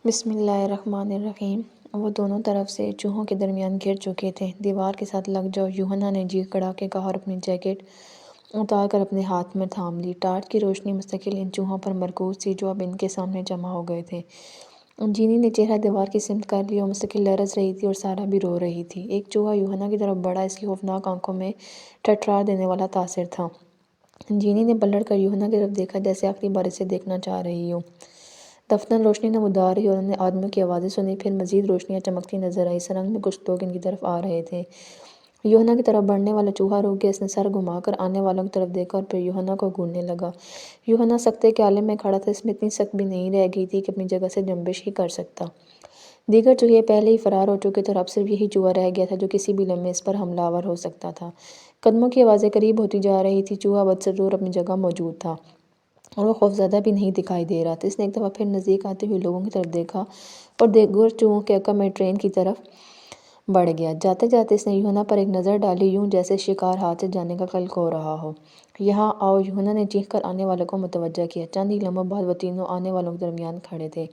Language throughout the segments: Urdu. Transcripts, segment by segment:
بسم اللہ الرحمن الرحیم۔ وہ دونوں طرف سے چوہوں کے درمیان گھر چکے تھے۔ دیوار کے ساتھ لگ جاؤ، یوحنا نے جی کڑا کے کہا اور اپنی جیکٹ اتار کر اپنے ہاتھ میں تھام لی۔ ٹارچ کی روشنی مستقل ان چوہوں پر مرکوز تھی جو اب ان کے سامنے جمع ہو گئے تھے۔ جینی نے چہرہ دیوار کی سمت کر لیا، وہ مستقل لرز رہی تھی اور سارا بھی رو رہی تھی۔ ایک چوہا یوحنا کی طرف بڑھا، اس کی خوفناک آنکھوں میں ٹھٹھار دینے والا تاثر تھا۔ جینی نے پلٹ کر یوحنا کی طرف دیکھا جیسے آخری بار اسے دیکھنا چاہ رہی ہو۔ دفتر روشنی نمودار رہی اور انہوں نے آدمیوں کی آوازیں سنی، پھر مزید روشنیاں چمکتی نظر آئی۔ سرنگ میں کچھ لوگ ان کی طرف آ رہے تھے۔ یوحنا کی طرف بڑھنے والا چوہا رک گیا، اس نے سر گھما کر آنے والوں کی طرف دیکھا اور پھر یوحنا کو گھورنے لگا۔ یوحنا سکتے کے عالم میں کھڑا تھا، اس میں اتنی سخت بھی نہیں رہ گئی تھی کہ اپنی جگہ سے جنبش ہی کر سکتا۔ دیگر چوہے پہلے ہی فرار ہو چکے تھے اور اب صرف یہی چوہا رہ گیا تھا جو کسی بھی لمحے اس پر حملہ آور ہو سکتا تھا۔ قدموں کی آوازیں قریب ہوتی جا رہی تھی، چوہا بدستور اپنی جگہ موجود تھا اور وہ خوفزدہ بھی نہیں دکھائی دے رہا تھا۔ اس نے ایک دفعہ پھر نزدیک آتے ہوئے لوگوں کی طرف دیکھا اور دیگر چوہوں کے عقب میں ٹرین کی طرف بڑھ گیا۔ جاتے جاتے اس نے یوحنا پر ایک نظر ڈالی، یوں جیسے شکار ہاتھ سے جانے کا کل کھو رہا ہو۔ یہاں آؤ، یوحنا نے چیخ کر آنے والوں کو متوجہ کیا۔ چند ہی لمحوں بعد وہ تینوں آنے والوں کے درمیان کھڑے تھے۔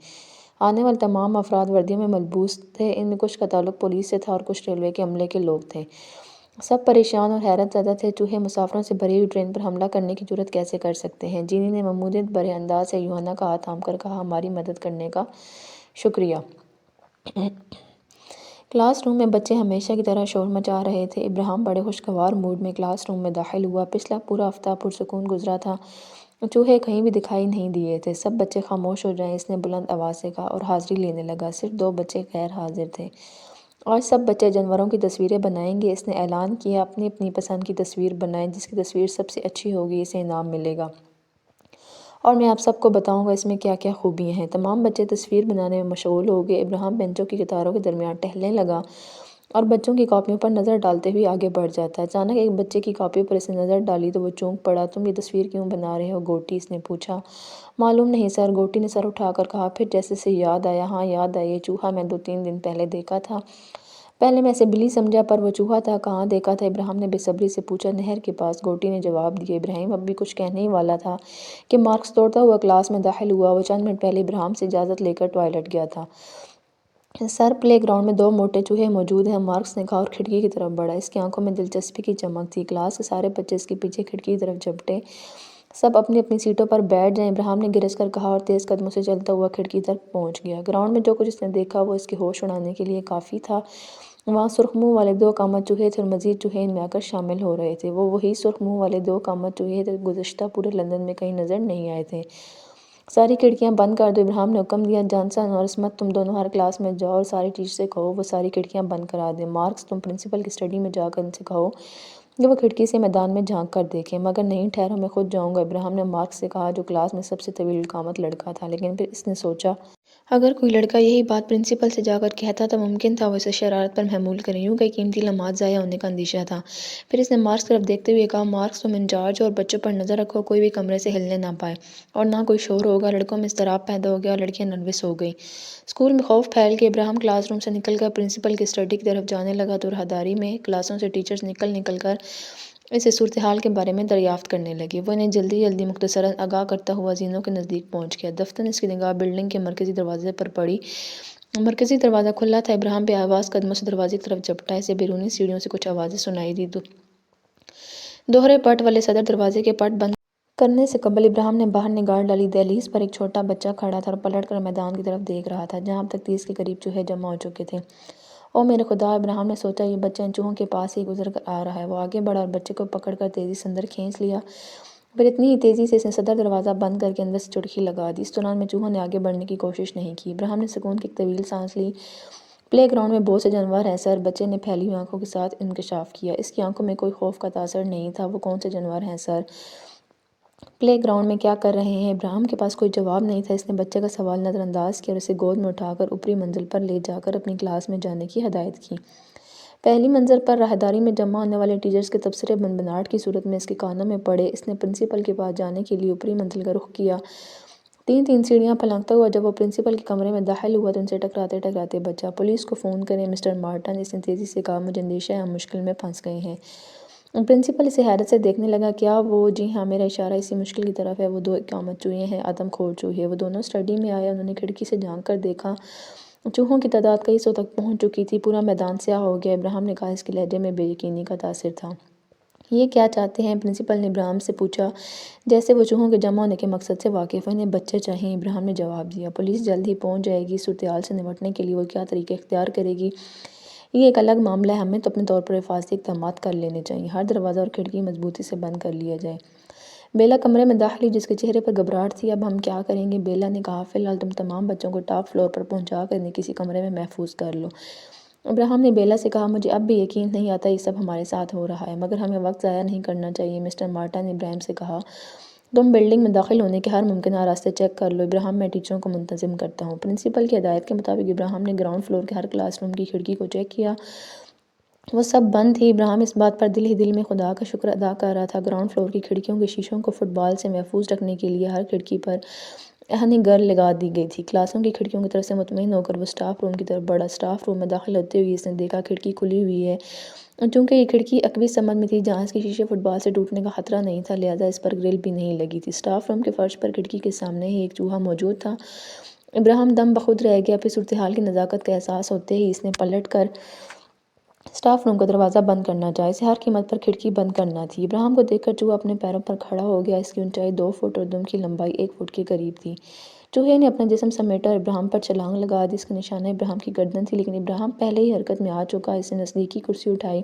آنے والے تمام افراد وردیوں میں ملبوس تھے، ان میں کچھ کا تعلق پولیس سے تھا اور کچھ ریلوے کے عملے کے لوگ تھے۔ سب پریشان اور حیرت زدہ تھے، چوہے مسافروں سے بھری ہوئی ٹرین پر حملہ کرنے کی جرأت کیسے کر سکتے ہیں؟ جینی نے ممنوعیت بھرے انداز سے یوحنا کا ہاتھ تھام کر کہا، ہماری مدد کرنے کا شکریہ۔ کلاس روم میں بچے ہمیشہ کی طرح شور مچا رہے تھے۔ ابراہیم بڑے خوشگوار موڈ میں کلاس روم میں داخل ہوا۔ پچھلا پورا ہفتہ پرسکون گزرا تھا، چوہے کہیں بھی دکھائی نہیں دیے تھے۔ سب بچے خاموش ہو جائیں، اس نے بلند آواز سے کہا اور حاضری لینے لگا۔ صرف 2 بچے غیر حاضر تھے۔ آج سب بچے جانوروں کی تصویریں بنائیں گے، اس نے اعلان کیا۔ اپنی اپنی پسند کی تصویر بنائیں، جس کی تصویر سب سے اچھی ہوگی اسے انعام ملے گا، اور میں آپ سب کو بتاؤں گا اس میں کیا کیا خوبیاں ہیں۔ تمام بچے تصویر بنانے میں مشغول ہو گئے۔ ابراہیم بینچوں کی قطاروں کے درمیان ٹہلنے لگا اور بچوں کی کاپیوں پر نظر ڈالتے ہوئے آگے بڑھ جاتا۔ اچانک ایک بچے کی کاپی پر اس نے نظر ڈالی تو وہ چونک پڑا۔ تم یہ تصویر کیوں بنا رہے ہو گوٹی؟ اس نے پوچھا۔ معلوم نہیں سر، گوٹی نے سر اٹھا کر کہا، پھر جیسے اسے یاد آیا، ہاں یاد آئی، یہ چوہا میں 2-3 دن پہلے دیکھا تھا۔ پہلے میں اسے بلی سمجھا پر وہ چوہا تھا۔ کہاں دیکھا تھا؟ ابراہیم نے بے صبری سے پوچھا۔ نہر کے پاس، گوٹی نے جواب دیا۔ ابراہیم اب بھی کچھ کہنے ہی والا تھا کہ مارکس دوڑتا ہوا کلاس میں داخل ہوا۔ وہ چند منٹ پہلے ابراہیم سے اجازت لے کر ٹوائلٹ گیا تھا۔ سر، پلے گراؤنڈ میں 2 موٹے چوہے موجود ہیں، مارکس نے کہا اور کھڑکی کی طرف بڑھا۔ اس کی آنکھوں میں دلچسپی کی چمک تھی۔ کلاس کے سارے بچے اس کے پیچھے کھڑکی کی طرف جھپٹے۔ سب اپنی اپنی سیٹوں پر بیٹھ جائیں، ابراہیم نے گرج کر کہا اور تیز قدموں سے چلتا ہوا کھڑکی تک پہنچ گیا۔ گراؤنڈ میں جو کچھ اس نے دیکھا وہ اس کے ہوش اڑانے کے لیے کافی تھا۔ وہاں سرخ منہ والے 2 کامت چوہے تھے اور مزید چوہے ان میں آ کر شامل ہو رہے تھے۔ وہ وہی سرخ منہ والے 2 کامت چوہے تھے جو گزشتہ پورے لندن میں کہیں نظر نہیں آئے تھے۔ ساری کھڑکیاں بند کر دو، ابراہیم نے حکم دیا۔ جانسن اور اسمتھ، تم دونوں ہر کلاس میں جاؤ اور ساری ٹیچر سے کہو وہ ساری کھڑکیاں بند کرا دیں۔ مارکس، تم پرنسپل کی اسٹڈی میں جا کر ان سے کہو کہ وہ کھڑکی سے میدان میں جھانک کر دیکھیں۔ مگر نہیں، ٹھہرو، میں خود جاؤں گا، ابراہیم نے مارکس سے کہا جو کلاس میں سب سے طویل القامت لڑکا تھا۔ لیکن پھر اس نے سوچا، اگر کوئی لڑکا یہی بات پرنسپل سے جا کر کہتا تو ممکن تھا وہ اسے شرارت پر محمول کریں، یوں کئی قیمتی لمحات ضائع ہونے کا اندیشہ تھا۔ پھر اس نے مارکس کی طرف دیکھتے ہوئے کہا، مارکس، تم انچارج ہو اور بچوں پر نظر رکھو، کوئی بھی کمرے سے ہلنے نہ پائے اور نہ کوئی شور ہوگا۔ لڑکوں میں اضطراب پیدا ہو گیا اور لڑکیاں نروس ہو گئیں۔ اسکول میں خوف پھیل گیا۔ ابراہیم کلاس روم سے نکل کر پرنسپل کی اسٹڈی کی طرف جانے لگا تو راہداری میں کلاسوں سے ٹیچرز نکل کر اسے صورتحال کے بارے میں دریافت کرنے لگے۔ وہ انہیں جلدی جلدی مختصراً آگاہ کرتا ہوا زینوں کے نزدیک پہنچ گیا۔ دفتر اس کی نگاہ بلڈنگ کے مرکزی دروازے پر پڑی۔ مرکزی دروازہ کھلا تھا۔ ابراہیم بے آواز قدموں سے دروازے کی طرف جھپٹا۔ اسے بیرونی سیڑھیوں سے کچھ آوازیں سنائی دیں۔ دوہرے پٹ والے صدر دروازے کے پٹ بند کرنے سے قبل ابراہیم نے باہر نگاہ ڈالی۔ دہلیز پر ایک چھوٹا بچہ کھڑا تھا اور پلٹ کر میدان کی طرف دیکھ رہا تھا جہاں اب تک 30 کے قریب چوہے جمع ہو چکے تھے۔ او میرے خدا، ابراہیم نے سوچا، یہ بچہ ان چوہوں کے پاس ہی گزر کر آ رہا ہے۔ وہ آگے بڑھا اور بچے کو پکڑ کر تیزی سے اندر کھینچ لیا، پھر اتنی ہی تیزی سے اس نے صدر دروازہ بند کر کے اندر سے چڑکی لگا دی۔ اس دوران میں چوہوں نے آگے بڑھنے کی کوشش نہیں کی۔ ابراہیم نے سکون کی ایک طویل سانس لی۔ پلے گراؤنڈ میں بہت سے جانور ہیں سر، بچے نے پھیلی ہوئی آنکھوں کے ساتھ انکشاف کیا۔ اس کی آنکھوں میں کوئی خوف کا تاثر نہیں تھا۔ وہ کون سے جانور ہیں سر؟ پلے گراؤنڈ میں کیا کر رہے ہیں؟ ابراہیم کے پاس کوئی جواب نہیں تھا۔ اس نے بچے کا سوال نظر انداز کیا اور اسے گود میں اٹھا کر اوپری منزل پر لے جا کر اپنی کلاس میں جانے کی ہدایت کی۔ پہلی منزل پر راہداری میں جمع ہونے والے ٹیچرز کے تبصرے بنبناہٹ کی صورت میں اس کے کانوں میں پڑے۔ اس نے پرنسپل کے پاس جانے کے لیے اوپری منزل کا رخ کیا۔ 3 سیڑھیاں پھلانگتا ہوا جب وہ پرنسپل کے کمرے میں داخل ہوا تو ان سے ٹکراتے ٹکراتے بچا۔ پولیس کو فون کریں مسٹر مارٹن، اس نے تیزی سے کہا، مجھے اندیشہ ہے ہم مشکل میں پھنس گئے ہیں۔ پرنسپل اسے حیرت سے دیکھنے لگا۔ کیا وہ؟ جی ہاں، میرا اشارہ اسی مشکل کی طرف ہے۔ وہ دو اقامت چوہے ہیں، آدم خور چوہے۔ وہ دونوں اسٹڈی میں آئے، انہوں نے کھڑکی سے جھانک کر دیکھا۔ چوہوں کی تعداد کئی سو تک پہنچ چکی تھی، پورا میدان سیاہ ہو گیا۔ ابراہیم نے کہا، اس کے لہجے میں بے یقینی کا تاثر تھا۔ یہ کیا چاہتے ہیں؟ پرنسپل نے ابراہیم سے پوچھا، جیسے وہ چوہوں کے جمع ہونے کے مقصد سے واقف ہو۔ انہیں بچے چاہئیں، ابراہیم نے جواب دیا۔ پولیس جلد ہی پہنچ جائے گی۔ صورتحال سے نمٹنے کے لیے وہ کیا طریقے اختیار کرے گی، یہ ایک الگ معاملہ ہے۔ ہمیں تو اپنے طور پر حفاظتی اقدامات کر لینے چاہئیں۔ ہر دروازہ اور کھڑکی مضبوطی سے بند کر لیا جائے۔ بیلا کمرے میں داخل ہوئی، جس کے چہرے پر گھبراہٹ تھی۔ اب ہم کیا کریں گے؟ بیلا نے کہا، فی الحال تم تمام بچوں کو ٹاپ فلور پر پہنچا کر انہیں کسی کمرے میں محفوظ کر لو۔ ابراہیم نے بیلا سے کہا، مجھے اب بھی یقین نہیں آتا یہ سب ہمارے ساتھ ہو رہا ہے، مگر ہمیں وقت ضائع نہیں کرنا چاہیے۔ مسٹر مارٹا نے ابراہیم سے کہا، تم بلڈنگ میں داخل ہونے کے ہر ممکنہ راستے چیک کر لو۔ ابراہیم، میں ٹیچروں کو منتظم کرتا ہوں۔ پرنسپل کی ہدایت کے مطابق ابراہیم نے گراؤنڈ فلور کے ہر کلاس روم کی کھڑکی کو چیک کیا۔ وہ سب بند تھی۔ ابراہیم اس بات پر دل ہی دل میں خدا کا شکر ادا کر رہا تھا۔ گراؤنڈ فلور کی کھڑکیوں کے شیشوں کو فٹ بال سے محفوظ رکھنے کے لیے ہر کھڑکی پر ایندھنی گر لگا دی گئی تھی۔ کلاسوں کی کھڑکیوں کی طرف سے مطمئن ہو کر وہ اسٹاف روم کی طرف بڑھا۔ اسٹاف روم میں داخل ہوتے ہوئے اس نے دیکھا کھڑکی کھلی ہوئی ہے۔ چونکہ یہ کھڑکی عقبی سمت میں تھی جہاں اس کے شیشے فٹ بال سے ٹوٹنے کا خطرہ نہیں تھا، لہٰذا اس پر گرل بھی نہیں لگی تھی۔ اسٹاف روم کے فرش پر کھڑکی کے سامنے ہی ایک چوہا موجود تھا۔ ابراہیم دم بخود رہ گیا۔ پھر صورتحال کی نزاکت کا احساس ہوتے ہی اس نے پلٹ کر اسٹاف روم کا دروازہ بند کرنا چاہا۔ اسے ہر قیمت پر کھڑکی بند کرنا تھی۔ ابراہیم کو دیکھ کر چوہا اپنے پیروں پر کھڑا ہو گیا۔ اس کی اونچائی 2 فٹ اور دم کی لمبائی 1 فٹ کے قریب تھی۔ چوہے نے اپنا جسم سمیٹا اور ابراہیم پر چھلانگ لگا دی۔ اس کا نشانہ ابراہیم کی گردن تھی، لیکن ابراہیم پہلے ہی حرکت میں آ چکا۔ اس نے نزدیکی کرسی اٹھائی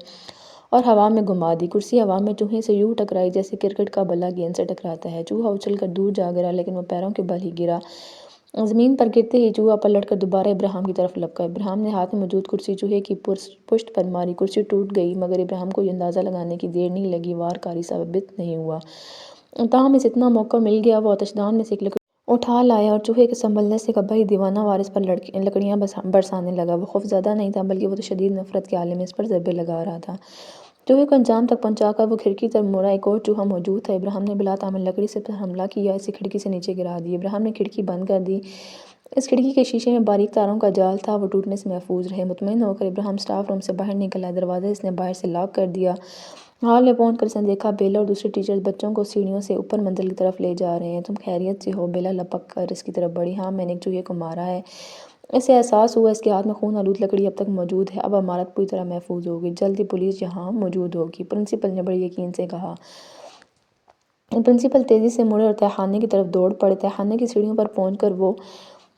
اور ہوا میں گھما دی۔ کرسی ہوا میں چوہے سے یوں ٹکرائی جیسے کرکٹ کا بلہ گیند سے ٹکراتا ہے۔ چوہا اچھل کر دور جا گرا، لیکن وہ پیروں کے بل ہی گرا۔ زمین پر گرتے ہی چوہا پلٹ کر دوبارہ ابراہیم کی طرف لپکا۔ ابراہیم نے ہاتھ میں موجود کرسی چوہے کی پشت پر ماری۔ کرسی ٹوٹ گئی، مگر ابراہیم کو یہ اندازہ لگانے کی دیر نہیں لگی، وار کاری ثابت نہیں ہوا۔ تاہم اسے اتنا موقع مل گیا، وہ آتش دان میں سے ایک لکڑی اٹھا لایا اور چوہے کے سنبھلنے سے قبل ہی دیوانہ وارث پر لکڑیاں برسانے لگا۔ وہ خوفزدہ نہیں تھا، بلکہ وہ تو شدید نفرت کے عالم میں اس پر ضربے لگا رہا تھا۔ چوہے کو انجام تک پہنچا کر وہ کھڑکی طرف مڑا۔ ایک اور چوہا موجود تھا۔ ابراہیم نے بلا تعمل لکڑی سے حملہ کیا، اسے کھڑکی سے نیچے گرا دیا۔ ابراہیم نے کھڑکی بند کر دی۔ اس کھڑکی کے شیشے میں باریک تاروں کا جال تھا، وہ ٹوٹنے سے محفوظ رہے۔ مطمئن ہو کر ابراہیم اسٹاف روم سے باہر نکل آیا۔ دروازہ اس نے باہر سے لاک کر دیا۔ ہال میں پہنچ کر اس نے دیکھا بیلا اور دوسرے ٹیچرز بچوں کو سیڑھیوں سے اوپر منزل کی طرف لے جا رہے ہیں۔ تم خیریت سے ہو؟ بیلا لپک کر اس کی طرف بڑھی۔ ہاں، میں نے ایک چوہے کو مارا ہے۔ اسے احساس ہوا اس کے ہاتھ میں خون آلود لکڑی اب تک موجود ہے۔ اب عمارت پوری طرح محفوظ ہوگی، جلد ہی پولیس یہاں موجود ہوگی، پرنسپل نے بڑے یقین سے کہا۔ پرنسپل تیزی سے مڑے اور تہہ خانے کی طرف دوڑ پڑے۔ تہہ خانے کی سیڑھیوں پر پہنچ کر وہ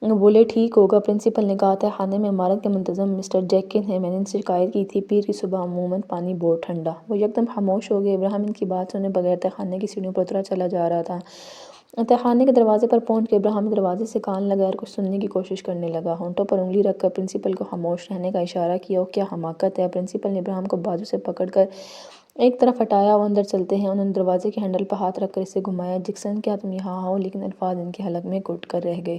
بولے، ٹھیک ہوگا۔ پرنسپل نے کہا، تہہ خانے میں عمارت کے منتظم مسٹر جیکن ہیں، میں نے ان سے شکایت کی تھی، پیر کی صبح عموماً پانی بہت ٹھنڈا۔ وہ یکدم خاموش ہو گئے۔ ابراہیم ان کی بات سنے بغیر تہہ خانے کی سیڑھیوں پر اترا چلا جا رہا تھا۔ تہہ خانے کے دروازے پر پہنچ کے ابراہیم نے دروازے سے کان لگائے اور کچھ سننے کی کوشش کرنے لگا۔ ہونٹوں پر انگلی رکھ کر پرنسپل کو خاموش رہنے کا اشارہ کیا۔ اوہ، کیا حماقت ہے! پرنسپل نے ابراہیم کو بازو سے پکڑ کر ایک طرف ہٹایا۔ وہ اندر چلتے ہیں۔ انہوں نے دروازے کے ہینڈل پر ہاتھ رکھ کر اسے گھمایا۔ جیکسن، کیا تم یہاں ہو؟ لیکن الفاظ ان کے حلق میں گھٹ کر رہ گئے۔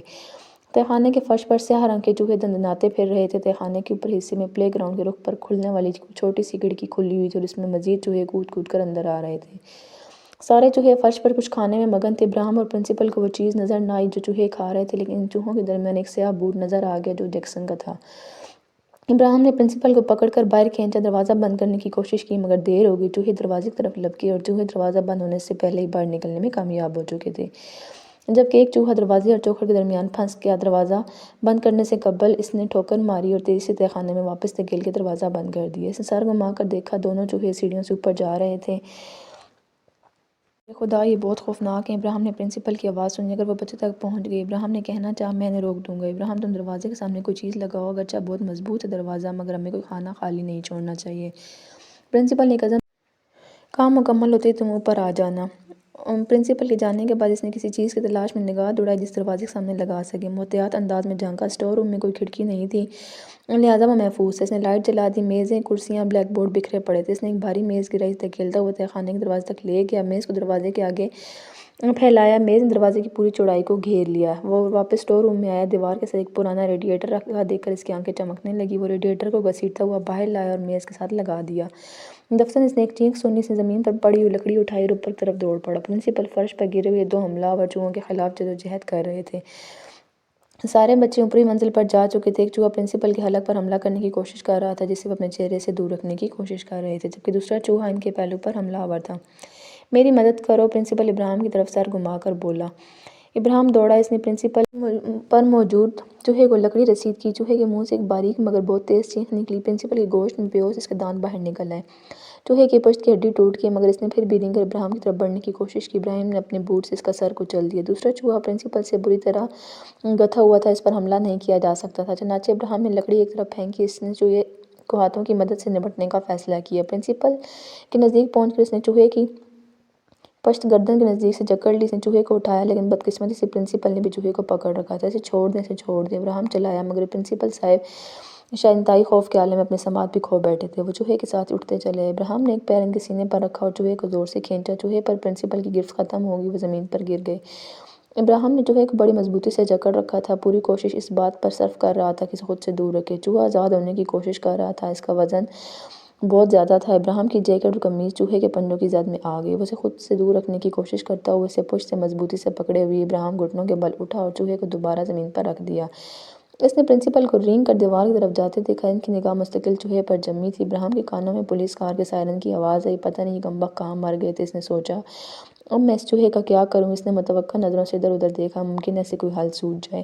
تہہ خانے کے فرش پر سیاہ رنگ کے چوہے دندناتے پھر رہے تھے۔ تہہ خانے کے اوپر حصے میں پلے گراؤنڈ کے رخ پر کھلنے والی چھوٹی سی کھڑکی کھلی ہوئی تھی اور اس میں مزید چوہے کود کود کر اندر آ رہے تھے۔ سارے چوہے فرش پر کچھ کھانے میں مگن تھے۔ ابراہیم اور پرنسپل کو وہ چیز نظر نہ آئی جو چوہے کھا رہے تھے، لیکن ان چوہوں کے درمیان ایک سیاہ بوٹ نظر آ گیا جو جیکسن کا تھا۔ ابراہیم نے پرنسپل کو پکڑ کر باہر کھینچا۔ دروازہ بند کرنے کی کوشش کی، مگر دیر ہو گئی۔ چوہے دروازے کی طرف لپکے اور چوہے دروازہ بند ہونے سے پہلے ہی باہر نکلنے میں کامیاب ہو چکے تھے، جبکہ ایک چوہا دروازے اور چوکھٹ کے درمیان پھنس گیا۔ دروازہ بند کرنے سے قبل اس نے ٹھوکر ماری اور تیزی سے تہہ خانے میں واپس دھکیل کے دروازہ بند کر دیا۔ اس نے سر گھما کر دیکھا، دونوں چوہے سیڑھیوں سے اوپر جا رہے تھے۔ خدا، یہ بہت خوفناک ہیں! ابراہیم نے پرنسپل کی آواز سنی، اگر وہ بچے تک پہنچ گئی۔ ابراہیم نے کہنا چاہا، میں انہیں روک دوں گا۔ ابراہیم، تم دروازے کے سامنے کوئی چیز لگاؤ، اگرچہ بہت مضبوط ہے دروازہ، مگر ہمیں کوئی خانہ خالی نہیں چھوڑنا چاہیے۔ پرنسپل نے ایک عزم کام مکمل ہوتے ہی تم اوپر آ جانا۔ پرنسپل کے جانے کے بعد اس نے کسی چیز کی تلاش میں نگاہ دوڑائی جس دروازے کے سامنے لگا سکے۔ محتاط انداز میں جھانکا۔ اسٹور روم میں کوئی کھڑکی نہیں تھی، لہٰذا وہ محفوظ تھا۔ اس نے لائٹ جلا دی۔ میزیں، کرسیاں، بلیک بورڈ بکھرے پڑے تھے۔ اس نے ایک بھاری میز گرائی، اسے دھکیلتا ہوا تہہ خانے کے دروازے تک لے گیا۔ میز کو دروازے کے آگے پھیلایا۔ میز نے دروازے کی پوری چوڑائی کو گھیر لیا۔ وہ واپس اسٹور روم میں آیا۔ دیوار کے ساتھ ایک پرانا ریڈیئیٹر رکھا دیکھ کر اس کی آنکھیں چمکنے لگیں۔ وہ ریڈیئیٹر کو گھسیٹتا ہوا باہر لایا اور میز کے ساتھ لگا دیا۔ دفتر اس نے ایک چینخ سنی۔ اس نے زمین پر پڑی ہوئی لکڑی اٹھائی اور اوپر کی طرف دوڑ پڑا۔ پرنسپل فرش پر گرے ہوئے 2 حملہ آور چوہوں کے خلاف جدوجہد کر رہے تھے۔ سارے بچے اوپری منزل پر جا چکے تھے۔ ایک چوہا پرنسپل کے حلق پر حملہ کرنے کی کوشش کر رہا تھا، جسے وہ اپنے چہرے سے دور رکھنے کی کوشش کر رہے تھے، جبکہ دوسرا چوہا ان کے پہلو پر حملہ آور تھا۔ میری مدد کرو، پرنسپل ابراہیم کی طرف سر گھما کر بولا۔ ابراہیم دوڑا، اس نے پرنسپل پر موجود چوہے کو لکڑی رسید کی۔ چوہے کے منہ سے ایک باریک مگر بہت تیز چینخ نکلی۔ پرنسپل کے گوشت میں بیہوش اس کے دانت باہر نکل آئے۔ چوہے کی پشت کی ہڈی ٹوٹ گئی، مگر اس نے پھر بھی رینگ کر ابراہیم کی طرف بڑھنے کی کوشش کی۔ ابراہیم نے اپنے بوٹ سے اس کا سر کچل دیا۔ دوسرا چوہا پرنسپل سے بری طرح گتھا ہوا تھا، اس پر حملہ نہیں کیا جا سکتا تھا، چنانچہ ابراہیم نے لکڑی ایک طرف پھینکی۔ اس نے چوہے کو ہاتھوں کی مدد سے نمٹنے کا فیصلہ کیا۔ پرنسپل کے نزدیک پہنچ کر اس نے چوہے کی پشت گردن کے نزدیک سے جکڑ لی۔ اس نے چوہے کو اٹھایا، لیکن بدقسمتی سے پرنسپل نے بھی چوہے کو پکڑ رکھا تھا۔ اسے چھوڑ دیں، اسے چھوڑ دیں، ابراہیم چلایا، مگر پرنسپل صاحب شاید انتہائی خوف کے عالم میں اپنے سماعت بھی کھو بیٹھے تھے۔ وہ چوہے کے ساتھ اٹھتے چلے آئے۔ ابراہیم نے ایک پیر ان کے سینے پر رکھا اور چوہے کو زور سے کھینچا۔ چوہے پر پرنسپل کی گرفت ختم ہو گئی، وہ زمین پر گر گئے۔ ابراہیم نے چوہے کو بڑی مضبوطی سے جکڑ رکھا تھا، پوری کوشش اس بات پر صرف کر رہا تھا کہ اسے خود سے دور رکھے۔ چوہا آزاد ہونے کی کوشش کر رہا تھا، اس کا وزن بہت زیادہ تھا۔ ابراہیم کی جیکٹ اور قمیض چوہے کے پنجوں کی زد میں آ گئی۔ وہ اسے خود سے دور رکھنے کی کوشش کرتا ہوا اسے پشت سے مضبوطی سے پکڑے ہوئے ابراہیم گھٹنوں کے بل اٹھا اور چوہے کو دوبارہ زمین پر رکھ دیا۔ اس نے پرنسپل کو رینگ کر دیوار کی طرف جاتے دیکھا۔ ان کی نگاہ مستقل چوہے پر جمی تھی۔ ابراہیم کے کانوں میں پولیس کار کے سائرن کی آواز آئی۔ پتہ نہیں یہ کمبخت کہاں مر گئے تھے، اس نے سوچا۔ اب میں اس چوہے کا کیا کروں؟ اس نے متوقع نظروں سے ادھر ادھر دیکھا، ممکن ہے اسے کوئی حل سوجھ جائے۔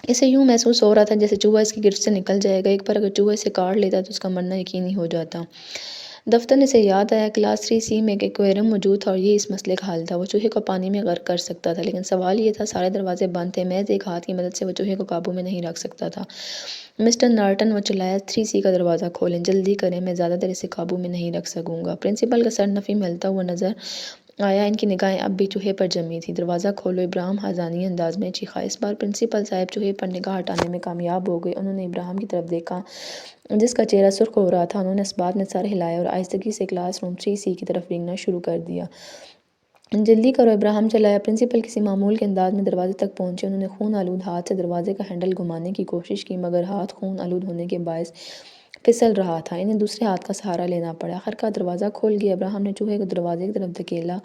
اسے یوں محسوس ہو رہا تھا جیسے چوہا اس کی گرفت سے نکل جائے گا۔ ایک بار اگر چوہا اسے کاٹ لیتا تو اس کا مرنا یقینی ہو جاتا۔ دفتر میں سے یاد آیا کلاس 3C میں ایک ایکویریم موجود تھا اور یہ اس مسئلے کا حل تھا۔ وہ چوہے کو پانی میں غرق کر سکتا تھا، لیکن سوال یہ تھا سارے دروازے بند تھے، محض ایک ہاتھ کی مدد سے وہ چوہے کو قابو میں نہیں رکھ سکتا تھا۔ مسٹر نارٹن، وہ چلایا، 3C کا دروازہ کھولیں، جلدی کریں، میں زیادہ دیر اسے قابو میں نہیں رکھ سکوں گا۔ پرنسپل کا سر نفی میں ہلتا ہوا نظر آیا، ان کی نگاہیں اب بھی چوہے پر جمی تھیں۔ دروازہ کھولو، ابراہیم حیرانیہ انداز میں چیخا۔ اس بار پرنسپل صاحب چوہے پر نگاہ ہٹانے میں کامیاب ہو گئے۔ انہوں نے ابراہیم کی طرف دیکھا، جس کا چہرہ سرخ ہو رہا تھا۔ انہوں نے اس بات میں سر ہلایا اور آہستگی سے کلاس روم 3C کی طرف رینگنا شروع کر دیا۔ جلدی کرو، ابراہیم چلایا۔ پرنسپل کسی معمول کے انداز میں دروازے تک پہنچے۔ انہوں نے خون آلود ہاتھ سے دروازے کا ہینڈل گھمانے کی کوشش کی، مگر ہاتھ خون آلود ہونے کے باعث پھسل رہا تھا۔ انہیں دوسرے ہاتھ کا سہارا لینا پڑا۔ آخرکار دروازہ کھل گیا۔ ابراہیم نے چوہے کو دروازے کی طرف دھکیلا۔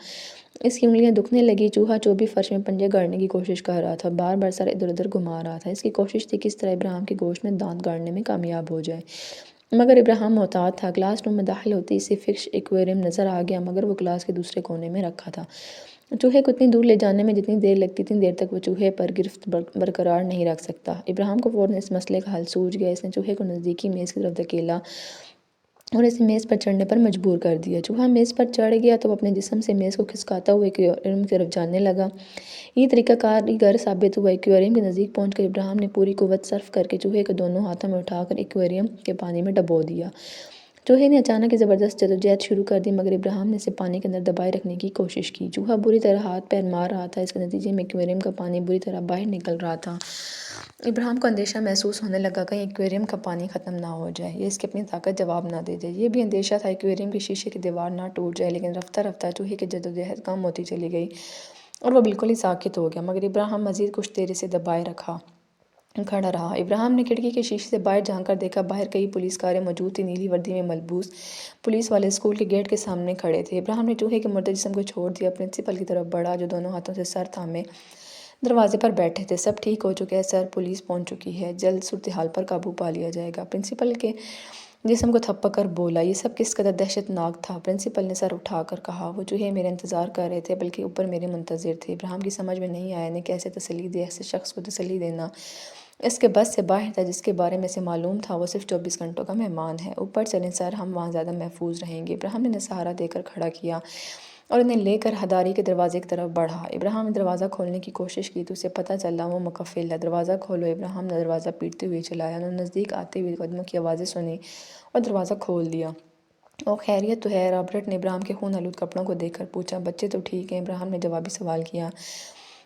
اس کی انگلیاں دکھنے لگیں۔ چوہا چوبی فرش میں پنجے گاڑنے کی کوشش کر رہا تھا، بار بار سر ادھر ادھر گھما رہا تھا۔ اس کی کوشش تھی کس طرح ابراہیم کے گوشت میں دانت گاڑنے میں کامیاب ہو جائے، مگر ابراہیم محتاط تھا۔ کلاس روم میں داخل ہوتے ہی اسے فش ایکویریم نظر آ گیا، مگر وہ کلاس کے دوسرے کونے میں رکھا تھا۔ چوہے کو اتنی دور لے جانے میں جتنی دیر لگتی، اتنی دیر تک وہ چوہے پر گرفت برقرار نہیں رکھ سکتا۔ ابراہیم کو فوراً اس مسئلے کا حل سوجھ گیا۔ اس نے چوہے کو نزدیکی میز کی طرف دھکیلا اور اسے میز پر چڑھنے پر مجبور کر دیا۔ چوہا میز پر چڑھ گیا تو وہ اپنے جسم سے میز کو کھسکاتا ہوا ایکویریم کی طرف جانے لگا۔ یہ طریقہ کارگر ثابت ہوا۔ ایکویریم کے نزدیک پہنچ کر ابراہیم نے پوری قوت صرف کر کے چوہے کو دونوں ہاتھوں میں اٹھا کر ایکویریم کے پانی میں ڈبو دیا۔ چوہے نے اچانک ہی زبردست جدوجہد شروع کر دی، مگر ابراہیم نے اسے پانی کے اندر دبائے رکھنے کی کوشش کی۔ چوہا بری طرح ہاتھ پیر مار رہا تھا، اس کے نتیجے میں ایکویریم کا پانی بری طرح باہر نکل رہا تھا۔ ابراہیم کو اندیشہ محسوس ہونے لگا، کہیں ایکویریم کا پانی ختم نہ ہو جائے یا اس کی اپنی طاقت جواب نہ دے دے۔ یہ بھی اندیشہ تھا ایکویریم کی شیشے کی دیوار نہ ٹوٹ جائے، لیکن رفتہ رفتہ چوہے کی جدوجہد کم ہوتی چلی گئی اور وہ بالکل ہی ساکت ہو گیا، مگر ابراہیم مزید کچھ دیر اسے دبائے کھڑا رہا۔ ابراہیم نے کھڑکی کے شیشے سے باہر جھانک کر دیکھا، باہر کئی پولیس کاریں موجود تھیں۔ نیلی وردی میں ملبوس پولیس والے اسکول کے گیٹ کے سامنے کھڑے تھے۔ ابراہیم نے چوہے کے مردے جسم کو چھوڑ دیا، پرنسپل کی طرف بڑھا، جو دونوں ہاتھوں سے سر تھامے دروازے پر بیٹھے تھے۔ سب ٹھیک ہو چکا ہے سر، پولیس پہنچ چکی ہے، جلد صورتحال پر قابو پا لیا جائے گا، پرنسپل کے جسم کو تھپک کر بولا۔ یہ سب کس قدر دہشت ناک تھا، پرنسپل نے سر اٹھا کر کہا۔ وہ چوہے میرے انتظار کر رہے تھے، بلکہ اوپر میرے منتظر تھے۔ ابراہیم کی سمجھ میں نہیں آیا انہیں کیسے تسلی دے۔ ایسے شخص کو تسلی دینا اس کے بس سے باہر تھا، جس کے بارے میں اسے معلوم تھا وہ صرف 24 گھنٹوں کا مہمان ہے۔ اوپر چلیں سر، ہم وہاں زیادہ محفوظ رہیں گے۔ ابراہیم نے سہارا دے کر کھڑا کیا اور انہیں لے کر ہداری کے دروازے کی طرف بڑھا۔ ابراہیم نے دروازہ کھولنے کی کوشش کی تو اسے پتہ چلا وہ مقفل ہے۔ دروازہ کھولو، ابراہیم نے دروازہ پیٹتے ہوئے چلایا۔ انہوں نے نزدیک آتے ہوئے قدموں کی آوازیں سنیں اور دروازہ کھول دیا۔ او خیریت تو ہے؟ رابرٹ نے ابراہیم کے خون آلود کپڑوں کو دیکھ کر پوچھا۔ بچے تو ٹھیک ہیں، ابراہیم نے جوابی سوال کیا۔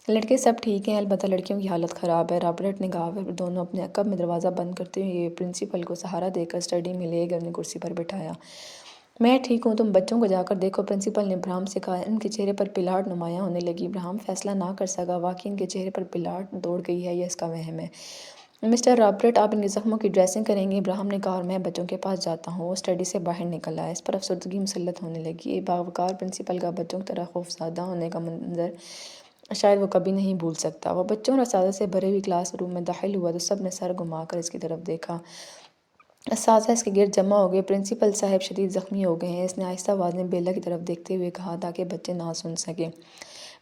لڑکے سب ٹھیک ہیں، البتہ لڑکیوں کی حالت خراب ہے، رابرٹ نے کہا۔ پھر دونوں اپنے عقب میں دروازہ بند کرتے ہوئے پرنسپل کو سہارا دے کر اسٹڈی میں لے گئے اور انہیں کرسی پر بٹھایا۔ میں ٹھیک ہوں، تم بچوں کو جا کر دیکھو، پرنسپل نے ابراہیم سے کہا۔ ان کے چہرے پر پلاٹ نمایاں ہونے لگی۔ ابراہیم فیصلہ نہ کر سکا، واقعی ان کے چہرے پر پلاٹ دوڑ گئی ہے یا اس کا وہم ہے۔ مسٹر رابرٹ، آپ ان کے زخموں کی ڈریسنگ کریں گے، ابراہیم نے کہا، اور میں بچوں کے پاس جاتا ہوں۔ وہ اسٹڈی سے باہر نکل آیا۔ اس پر افسردگی مسلط ہونے لگی۔ ایک باوقار پرنسپل کا بچوں کی طرح خوفزدہ ہونے کا منظر شاید وہ کبھی نہیں بھول سکتا۔ وہ بچوں اور اساتذہ سے بھرے ہوئی کلاس روم میں داخل ہوا تو سب نے سر گھما کر اس کی طرف دیکھا۔ اساتذہ اس کے گرد جمع ہو گئے۔ پرنسپل صاحب شدید زخمی ہو گئے ہیں، اس نے آہستہ آواز میں بیلا کی طرف دیکھتے ہوئے کہا تاکہ بچے نہ سن سکیں۔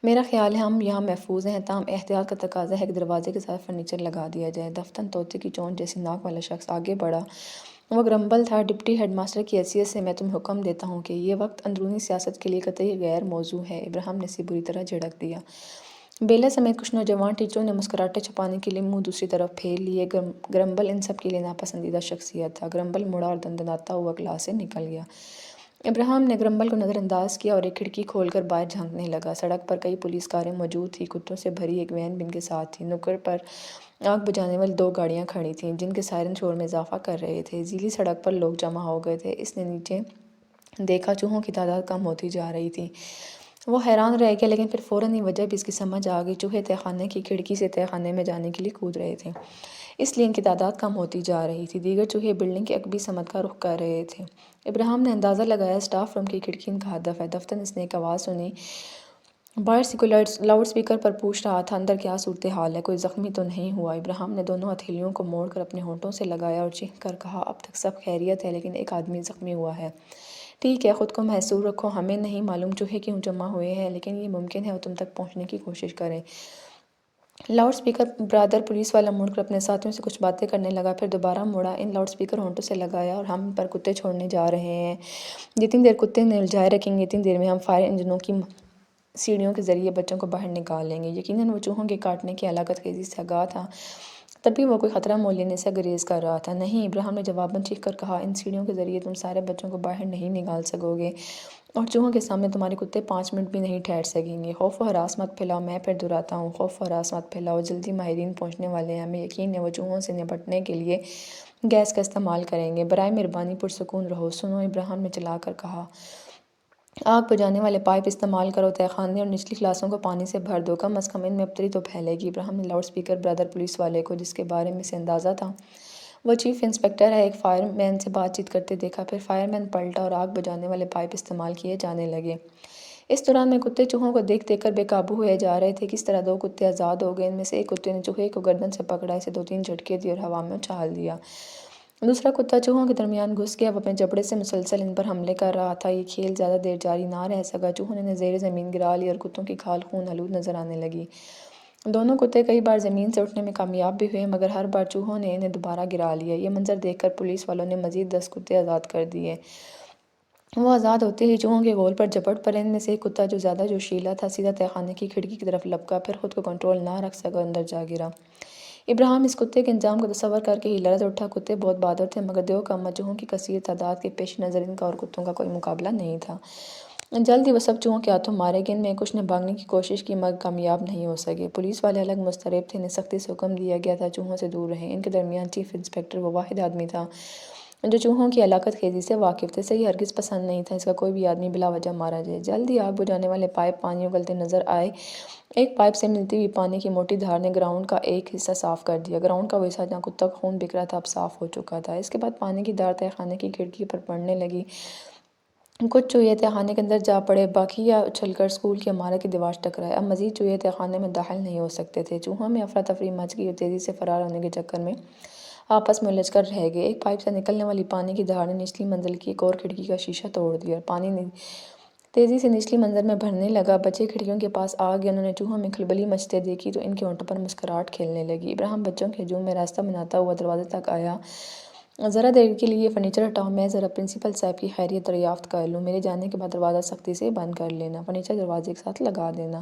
میرا خیال ہے ہم یہاں محفوظ ہیں، تاہم احتیاط کا تقاضا ہے کہ دروازے کے ساتھ فرنیچر لگا دیا جائے۔ دفتن طوطے کی چونچ جیسی ناک والا شخص آگے بڑھا۔ وہ گرمبل تھا۔ ڈپٹی ہیڈ ماسٹر کی حیثیت سے میں تمہیں حکم دیتا ہوں کہ یہ وقت اندرونی سیاست کے لیے قطعی غیر موزوں ہے۔ ابراہیم نے اسے بری طرح جھڑک دیا۔ بیلا سمیت کچھ نوجوان ٹیچروں نے مسکراہٹیں چھپانے کے لیے منہ دوسری طرف پھیر لیے۔ گرمبل ان سب کے لیے ناپسندیدہ شخصیت تھا۔ گرمبل مڑا اور دندناتا ہوا کلاس سے نکل گیا۔ ابراہیم نے گرمبل کو نظر انداز کیا اور ایک کھڑکی کھول کر باہر جھانکنے لگا۔ سڑک پر کئی پولیس کاریں موجود تھیں۔ کتوں سے بھری ایک وین بھی ان کے ساتھ تھی۔ نکڑ پر آگ بجھانے والی 2 گاڑیاں کھڑی تھیں جن کے سائرن شور میں اضافہ کر رہے تھے۔ ضلعی سڑک پر لوگ جمع ہو گئے تھے۔ اس نے نیچے دیکھا، چوہوں کی تعداد کم ہوتی جا رہی تھی۔ وہ حیران رہ گیا، لیکن پھر فوراً ہی وجہ بھی اس کی سمجھ آ گئی۔ چوہے تہہ خانے کی کھڑکی سے تہہ خانے میں جانے کے لیے کود رہے تھے، اس لیے ان کی تعداد کم ہوتی جا رہی تھی۔ دیگر چوہے بلڈنگ کی عقبی سمت کا رخ کر رہے تھے۔ ابراہیم نے اندازہ لگایا اسٹاف روم کی کھڑکی ان کا ہدف ہے۔ دفتر اس نے ایک آواز سنی۔ باہر سے کوئی لاؤڈ سپیکر پر پوچھ رہا تھا، اندر کیا صورتحال ہے؟ کوئی زخمی تو نہیں ہوا؟ ابراہیم نے دونوں ہتھیلیوں کو موڑ کر اپنے ہونٹوں سے لگایا اور چیخ کر کہا، اب تک سب خیریت ہے، لیکن ایک آدمی زخمی ہوا ہے۔ ٹھیک ہے، خود کو محصور رکھو۔ ہمیں نہیں معلوم چوہے کیوں جمع ہوئے ہیں، لیکن یہ ممکن ہے وہ تم تک پہنچنے کی کوشش کریں۔ لاؤڈ سپیکر برادر پولیس والا مڑ کر اپنے ساتھیوں سے کچھ باتیں کرنے لگا، پھر دوبارہ مڑا۔ ان لاؤڈ سپیکر ہونٹوں سے لگایا اور ہم ان پر کتے چھوڑنے جا رہے ہیں۔ جتنی دیر کتے انہیں الجھائے رکھیں گے، اتنی دیر میں ہم فائر انجنوں کی سیڑھیوں کے ذریعے بچوں کو باہر نکال لیں گے۔ یقیناً وہ چوہوں کے کاٹنے کی ہلاکت خیزی سے آگاہ تھا، تب بھی وہ کوئی خطرہ مول لینے سے گریز کر رہا تھا۔ نہیں، ابراہیم نے جواباً چیخ کر کہا، ان سیڑھیوں کے ذریعے تم سارے بچوں کو باہر نہیں نکال سکو گے، اور چوہوں کے سامنے تمہارے کتے 5 منٹ بھی نہیں ٹھہر سکیں گے۔ خوف و ہراس مت پھیلاؤ، میں پھر دہراتا ہوں، خوف و ہراس مت پھیلاؤ۔ جلدی ماہرین پہنچنے والے ہیں، ہمیں یقین ہے وہ چوہوں سے نپٹنے کے لیے گیس کا استعمال کریں گے۔ برائے مہربانی پرسکون رہو۔ سنو، ابراہیم نے چلا کر کہا، آگ بجھانے والے پائپ استعمال کرو، تہہ خانے اور نچلی کلاسوں کو پانی سے بھر دو، کم از کم ان میں ابتری تو پھیلے گی۔ ابراہیم نے لاؤڈ سپیکر برادر پولیس والے کو، جس کے بارے میں اسے اندازہ تھا وہ چیف انسپکٹر ہے، ایک فائر مین سے بات چیت کرتے دیکھا۔ پھر فائر مین پلٹا اور آگ بجھانے والے پائپ استعمال کیے جانے لگے۔ اس دوران میں کتے چوہوں کو دیکھ دیکھ کر بے قابو ہوئے جا رہے تھے۔ کس طرح 2 کتے آزاد ہو گئے۔ ان میں سے ایک کتے نے چوہے کو گردن سے پکڑا، اسے 2-3 جھٹکے دیے اور ہوا میں اچھال دیا۔ دوسرا کتا چوہوں کے درمیان گھس گیا۔ وہ اپنے جبڑے سے مسلسل ان پر حملے کر رہا تھا۔ یہ کھیل زیادہ دیر جاری نہ رہ سکا۔ چوہوں نے انہیں زیر زمین گرا لیا اور کتوں کی کھال خون آلود نظر آنے لگی۔ دونوں کتے کئی بار زمین سے اٹھنے میں کامیاب بھی ہوئے، مگر ہر بار چوہوں نے انہیں دوبارہ گرا لیا۔ یہ منظر دیکھ کر پولیس والوں نے مزید 10 کتے آزاد کر دیے۔ وہ آزاد ہوتے ہی چوہوں کے غول پر جھپٹ پڑے۔ ان میں سے ایک کتا، جو زیادہ جوشیلا تھا، سیدھا تہہ خانے کی کھڑکی کی طرف لپکا، پھر خود کو کنٹرول نہ رکھ سکا اور اندر جا گرا۔ ابراہیم اس کتے کے انجام کو تصور کر کے ہی لرز اٹھا۔ کتے بہت بہادر تھے، مگر دیو قامت چوہوں کی کثیر تعداد کے پیش نظر ان کا اور کتوں کا کوئی مقابلہ نہیں تھا۔ جلد ہی وہ سب چوہوں کے ہاتھوں مارے گئے۔ ان میں کچھ نے بھاگنے کی کوشش کی، مگر کامیاب نہیں ہو سکے۔ پولیس والے الگ مضطرب تھے۔ انہیں سختی سے حکم دیا گیا تھا چوہوں سے دور رہیں۔ ان کے درمیان چیف انسپکٹر وہ واحد آدمی تھا جو چوہوں کی ہلاکت خیزی سے واقف تھے۔ اسے یہ ہرگز پسند نہیں تھا اس کا کوئی بھی آدمی بلا وجہ مارا جائے۔ جلد ہی آگ بجھانے والے پائپ پانی اگلتے نظر آئے۔ ایک پائپ سے ملتی ہوئی پانی کی موٹی دھار نے گراؤنڈ کا ایک حصہ صاف کر دیا۔ گراؤنڈ کا وہ حصہ جہاں کتوں کا خون بک رہا تھا اب صاف ہو چکا تھا۔ اس کے بعد پانی کی دھار تہہ خانے کی کھڑکی پر پڑنے لگی۔ کچھ چوہے تہہ خانے کے اندر جا پڑے، باقی اچھل کر اسکول کی عمارت کی دیوار سے ٹکرائے۔ اب مزید چوہے تہہ خانے میں داخل نہیں ہو سکتے تھے۔ چوہوں میں افراتفری مچ گئی اور تیزی سے فرار ہونے کے چکر میں آپس میں الجھ کر رہ گئے۔ ایک پائپ سے نکلنے والی پانی کی دھار نے نچلی منزل کی ایک اور کھڑکی کا شیشہ توڑ دیا اور پانی تیزی سے نچلی منزل میں بھرنے لگا۔ بچے کھڑکیوں کے پاس آ گئے۔ انہوں نے چوہوں میں کھلبلی مچتے دیکھی تو ان کے ہونٹوں پر مسکراہٹ کھلنے لگی۔ ابراہیم بچوں کے ہجوم میں راستہ بناتا ہوا دروازے تک آیا۔ ذرا دیر کے لیے یہ فرنیچر ہٹاؤ، میں ذرا پرنسپل صاحب کی خیریت دریافت کر لوں۔ میرے جانے کے بعد دروازہ سختی سے بند کر لینا، فرنیچر دروازے کے ساتھ لگا دینا۔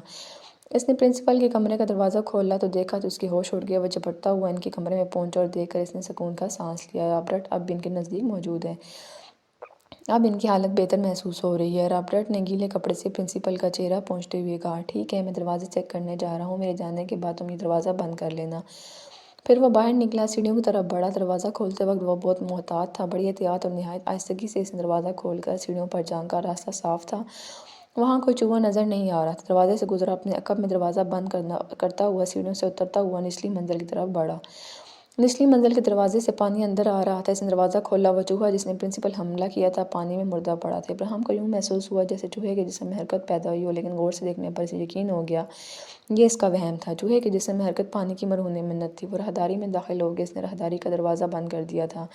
اس نے پرنسپل کے کمرے کا دروازہ کھولا تو دیکھا تو اس کے ہوش اڑ گئے۔ وہ جھپٹتا ہوا ان کے کمرے میں پہنچا اور دیکھ کر اس نے سکون کا سانس لیا۔ رابرٹ اب ان کے نزدیک موجود ہے۔ اب ان کی حالت بہتر محسوس ہو رہی ہے۔ رابرٹ نے گیلے کپڑے سے پرنسپل کا چہرہ پونچھتے ہوئے کہا، ٹھیک ہے، میں دروازے چیک کرنے جا رہا ہوں۔ میرے جانے کے بعد تم یہ دروازہ بند کر لینا۔ پھر وہ باہر نکلا، سیڑھیوں کی طرف بڑھا۔ دروازہ کھولتے وقت وہ بہت محتاط تھا۔ بڑی احتیاط اور نہایت آہستگی سے اس نے دروازہ کھول کر سیڑھیوں پر جھانکا۔ راستہ صاف تھا، وہاں کوئی چوہا نظر نہیں آ رہا تھا۔ دروازے سے گزرا، اپنے عقب میں دروازہ بند کرتا ہوا سیڑھیوں سے اترتا ہوا نچلی منزل کی طرف بڑھا۔ نچلی منزل کے دروازے سے پانی اندر آ رہا تھا۔ اس نے دروازہ کھولا۔ وہ چوہا جس نے پرنسپل حملہ کیا تھا پانی میں مردہ پڑا تھا۔ ابراہیم کو یوں محسوس ہوا جیسے چوہے کے جسم میں حرکت پیدا ہوئی ہو، لیکن غور سے دیکھنے پر اسے یقین ہو گیا یہ اس کا وہم تھا۔ چوہے کے جسم میں حرکت پانی کی مرہون منت تھی۔ وہ راہداری میں داخل ہو گیا۔ اس نے راہداری کا دروازہ بند کر دیا تھا،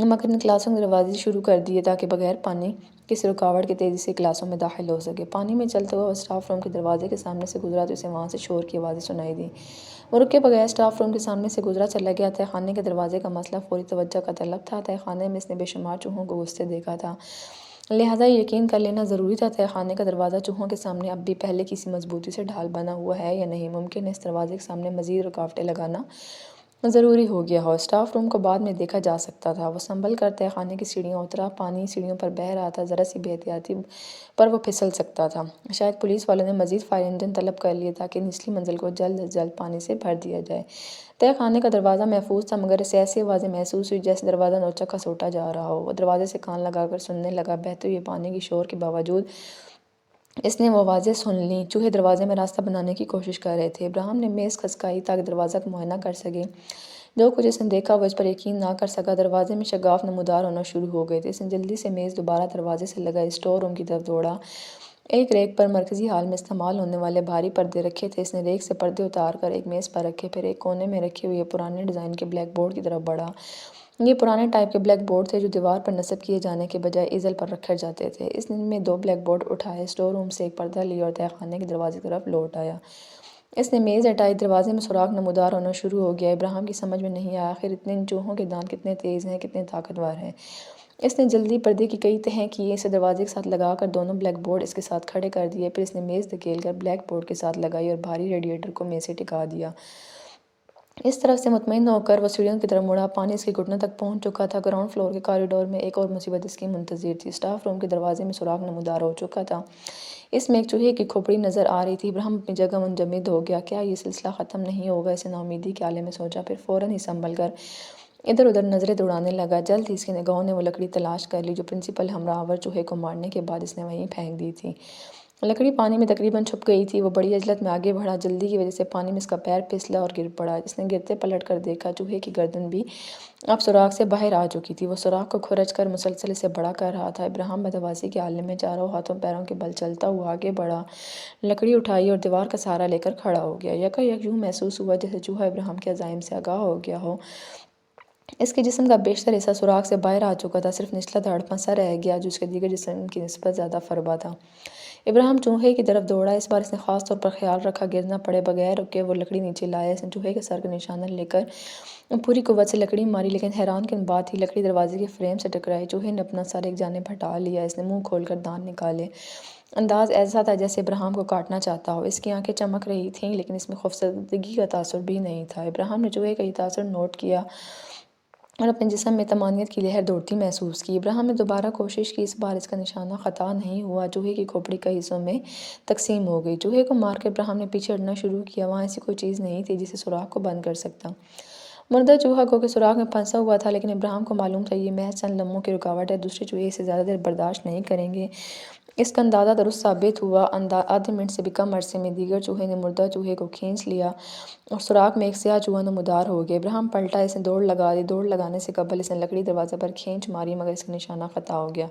مگر نے کلاسوں کے دروازے شروع کر دیے تاکہ بغیر پانی کسی رکاوٹ کے تیزی سے کلاسوں میں داخل ہو سکے۔ پانی میں چلتا ہوا وہ اسٹاف روم کے دروازے کے سامنے سے گزرا تو اسے وہاں سے شور کی آوازیں سنائی دیں۔ وہ رکے بغیر اسٹاف روم کے سامنے سے گزرا چلا گیا۔ تہہ خانے کے دروازے کا مسئلہ فوری توجہ کا طلب تھا۔ تہہ خانے میں اس نے بے شمار چوہوں کو گھستے دیکھا تھا، لہٰذا یہ یقین کر لینا ضروری تھا تہہ خانے کا دروازہ چوہوں کے سامنے اب بھی پہلے کسی مضبوطی سے ڈھال بنا ہوا ہے یا نہیں۔ ممکن ہے اس دروازے کے سامنے مزید رکاوٹیں لگانا ضروری ہو گیا ہو۔ اسٹاف روم کو بعد میں دیکھا جا سکتا تھا۔ وہ سنبھل کر تہہ خانے کی سیڑھیاں اترا۔ پانی سیڑھیوں پر بہہ رہا تھا، ذرا سی بے احتیاطی پر وہ پھسل سکتا تھا۔ شاید پولیس والوں نے مزید فائر انجن طلب کر لیے تاکہ نچلی منزل کو جلد از جلد پانی سے بھر دیا جائے۔ تہہ خانے کا دروازہ محفوظ تھا، مگر اسے ایسی آوازیں محسوس ہوئی جیسے دروازہ نوچا کھسوٹا جا رہا ہو۔ وہ دروازے سے کان لگا کر سننے لگا۔ بہتے ہوئے پانی کے شور کے باوجود اس نے وہ آوازیں سن لیں۔ چوہے دروازے میں راستہ بنانے کی کوشش کر رہے تھے۔ ابراہیم نے میز کھسکائی تاکہ دروازہ کا معائنہ کر سکے۔ جو کچھ اس نے دیکھا وہ اس پر یقین نہ کر سکا۔ دروازے میں شگاف نمودار ہونا شروع ہو گئے تھے۔ اس نے جلدی سے میز دوبارہ دروازے سے لگائی، اسٹور روم کی طرف دوڑا۔ ایک ریک پر مرکزی ہال میں استعمال ہونے والے بھاری پردے رکھے تھے۔ اس نے ریک سے پردے اتار کر ایک میز پر رکھے، پھر ایک کونے میں رکھے ہوئے پرانے ڈیزائن کے بلیک بورڈ کی طرف بڑھا۔ یہ پرانے ٹائپ کے بلیک بورڈ تھے جو دیوار پر نصب کیے جانے کے بجائے ایزل پر رکھے جاتے تھے۔ اس نے دو بلیک بورڈ اٹھائے، اسٹور روم سے ایک پردہ لیا اور تہہ خانے کے دروازے کی طرف لوٹ آیا۔ اس نے میز ہٹائی۔ دروازے میں سوراخ نمودار ہونا شروع ہو گیا۔ ابراہیم کی سمجھ میں نہیں آیا آخر اتنے چوہوں کے دانت کتنے تیز ہیں، کتنے طاقتور ہیں۔ اس نے جلدی پردے کی کئی تہیں کی، اسے دروازے کے ساتھ لگا کر دونوں بلیک بورڈ اس کے ساتھ کھڑے کر دیے۔ پھر اس نے میز دھکیل کر بلیک بورڈ کے ساتھ لگائی اور بھاری ریڈیٹر کو میز سے ٹکا دیا۔ اس طرف سے مطمئن ہو کر وہ سیڑھیوں کی طرف مڑا۔ پانی اس کے گھٹنوں تک پہنچ چکا تھا۔ گراؤنڈ فلور کے کاریڈور میں ایک اور مصیبت اس کی منتظر تھی۔ اسٹاف روم کے دروازے میں سوراخ نمودار ہو چکا تھا، اس میں ایک چوہے کی کھوپڑی نظر آ رہی تھی۔ ابراہیم اپنی جگہ منجمد ہو گیا۔ کیا یہ سلسلہ ختم نہیں ہوگا؟ اسے ناامیدی کے عالم میں سوچا، پھر فوراً ہی سنبھل کر ادھر ادھر نظریں دوڑانے لگا۔ جلد ہی اس کی نگاہوں نے وہ لکڑی تلاش کر لی جو پرنسپل ہمراہ آور چوہے کو مارنے کے بعد اس نے وہیں پھینک دی تھی۔ لکڑی پانی میں تقریباً چھپ گئی تھی۔ وہ بڑی عجلت میں آگے بڑھا۔ جلدی کی وجہ سے پانی میں اس کا پیر پھسلا اور گر پڑا۔ اس نے گرتے پلٹ کر دیکھا، چوہے کی گردن بھی اب سوراخ سے باہر آ چکی تھی۔ وہ سوراخ کو کھرچ کر مسلسل اسے بڑا کر رہا تھا۔ ابراہیم بدحواسی کے عالم میں چاروں ہاتھوں پیروں کے بل چلتا ہوا آگے بڑھا، لکڑی اٹھائی اور دیوار کا سہارا لے کر کھڑا ہو گیا۔ یکا یک یوں محسوس ہوا جیسے چوہا ابراہیم کے عزائم سے آگاہ ہو گیا ہو۔ اس کے جسم کا بیشتر حصہ سوراخ سے باہر آ چکا تھا، صرف نچلا دھڑ پنسا رہ گیا جو اس کے دیگر جسم کی نسبت زیادہ فربا تھا۔ ابراہیم چوہے کی طرف دوڑا۔ اس بار اس نے خاص طور پر خیال رکھا گر نہ پڑے۔ بغیر رکے وہ لکڑی نیچے لایا۔ اس نے چوہے کے سر کا نشانہ لے کر پوری قوت سے لکڑی ماری، لیکن حیران کن بات تھی، لکڑی دروازے کے فریم سے ٹکرائی۔ چوہے نے اپنا سر ایک جانب ہٹا لیا۔ اس نے منہ کھول کر دانت نکالے۔ انداز ایسا تھا جیسے ابراہیم کو کاٹنا چاہتا ہو۔ اس کی آنکھیں چمک رہی تھیں، لیکن اس میں خوفزدگی کا تاثر بھی نہیں تھا۔ ابراہیم نے چوہے کا یہ تاثر نوٹ کیا اور اپنے جسم میں طمانینت کی لہر دوڑتی محسوس کی۔ ابراہیم نے دوبارہ کوشش کی۔ اس بار اس کا نشانہ خطا نہیں ہوا۔ چوہے کی کھوپڑی کئی حصوں میں تقسیم ہو گئی۔ چوہے کو مار کر ابراہیم نے پیچھے ہٹنا شروع کیا۔ وہاں ایسی کوئی چیز نہیں تھی جسے سوراخ کو بند کر سکتا۔ مردہ چوہا گو کہ سوراخ میں پھنسا ہوا تھا، لیکن ابراہیم کو معلوم تھا یہ محض چند لمحوں کی رکاوٹ ہے۔ دوسرے چوہے اسے زیادہ دیر برداشت نہیں کریں گے۔ اس کا اندازہ درست ثابت ہوا۔ آدھے منٹ سے بھی کم عرصے میں دیگر چوہے نے مردہ چوہے کو کھینچ لیا اور سوراخ میں ایک سیاہ چوہا نمودار ہو گیا۔ ابراہیم پلٹا، اس نے دوڑ لگا دی۔ دوڑ لگانے سے قبل اس نے لکڑی دروازے پر کھینچ ماری، مگر اس کا نشانہ خطا ہو گیا۔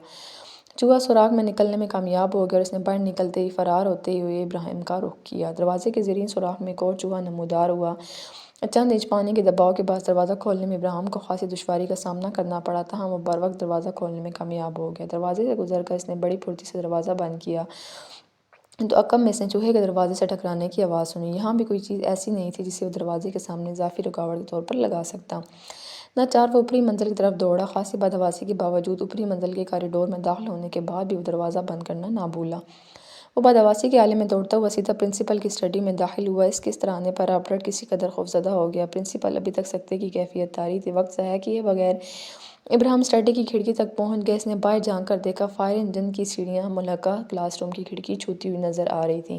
چوہا سوراخ میں نکلنے میں کامیاب ہو گیا اور اس نے باہر نکلتے ہی فرار ہوتے ہوئے ابراہیم کا رخ کیا۔ دروازے کے زیریں سوراخ میں ایک اور چوہا نمودار ہوا۔ چند انچ پانی کے دباؤ کے بعد دروازہ کھولنے میں ابراہیم کو خاصی دشواری کا سامنا کرنا پڑا، تاہم وہ بروقت دروازہ کھولنے میں کامیاب ہو گیا۔ دروازے سے گزر کر اس نے بڑی پھرتی سے دروازہ بند کیا تو عقب میں اس نے چوہے کے دروازے سے ٹکرانے کی آواز سنی۔ یہاں بھی کوئی چیز ایسی نہیں تھی جسے وہ دروازے کے سامنے اضافی رکاوٹ کے طور پر لگا سکتا۔ ناچار وہ اوپری منزل کی طرف دوڑا۔ خاصی بدحواسی کے باوجود اوپری منزل کے کاریڈور میں داخل ہونے کے بعد بھی وہ دروازہ بند کرنا نہ بھولا۔ وہ بدحواسی کے عالم میں دوڑتا ہوا سیدھا پرنسپل کی اسٹڈی میں داخل ہوا۔ اس کے اس طرح آنے پر آپریٹر کسی قدر خوفزدہ ہو گیا۔ پرنسپل ابھی تک سکتے کی کیفیت طاری تھی۔ وقت ضائع کیے بغیر ابراہیم اسٹڈی کی کھڑکی تک پہنچ گیا۔ اس نے باہر جھانک کر دیکھا، فائر انجن کی سیڑھیاں ملحقہ کلاس روم کی کھڑکی چھوتی ہوئی نظر آ رہی تھیں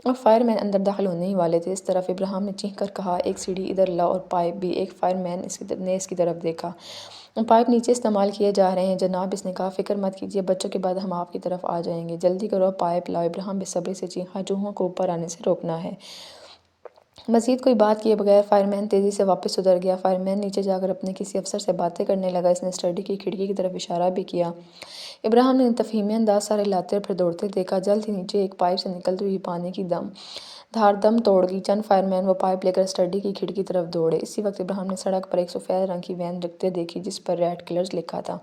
اور فائر مین اندر داخل ہونے ہی والے تھے۔ اس طرف ابراہیم نے چیخ کر کہا، ایک سیڑھی ادھر لاؤ اور پائپ بھی۔ ایک فائر مین نے اس کی طرف دیکھا۔ پائپ نیچے استعمال کیے جا رہے ہیں جناب، اس نے کہا۔ فکر مت کیجیے، بچوں کے بعد ہم آپ کی طرف آ جائیں گے۔ جلدی کرو، پائپ لاؤ۔ ابراہیم بے صبری سے چیخا، چوہوں کو اوپر آنے سے روکنا ہے۔ مزید کوئی بات کیے بغیر فائر مین تیزی سے واپس اتر گیا۔ فائر مین نیچے جا کر اپنے کسی افسر سے باتیں کرنے لگا۔ اس نے اسٹڈی کی کھڑکی کی طرف اشارہ بھی کیا۔ ابراہیم نے تفہیمی انداز سارے لاتے اور پھر دوڑتے دیکھا۔ جلد ہی نیچے ایک پائپ سے نکلتی ہوئی پانی کی دھار دم توڑ گئی۔ چند فائر مین وہ پائپ لے کر اسٹڈی کی کھڑکی کی طرف دوڑے۔ اسی وقت ابراہیم نے سڑک پر ایک سفید رنگ کی وین رکتے دیکھی جس پر ریڈ کلرز لکھا تھا۔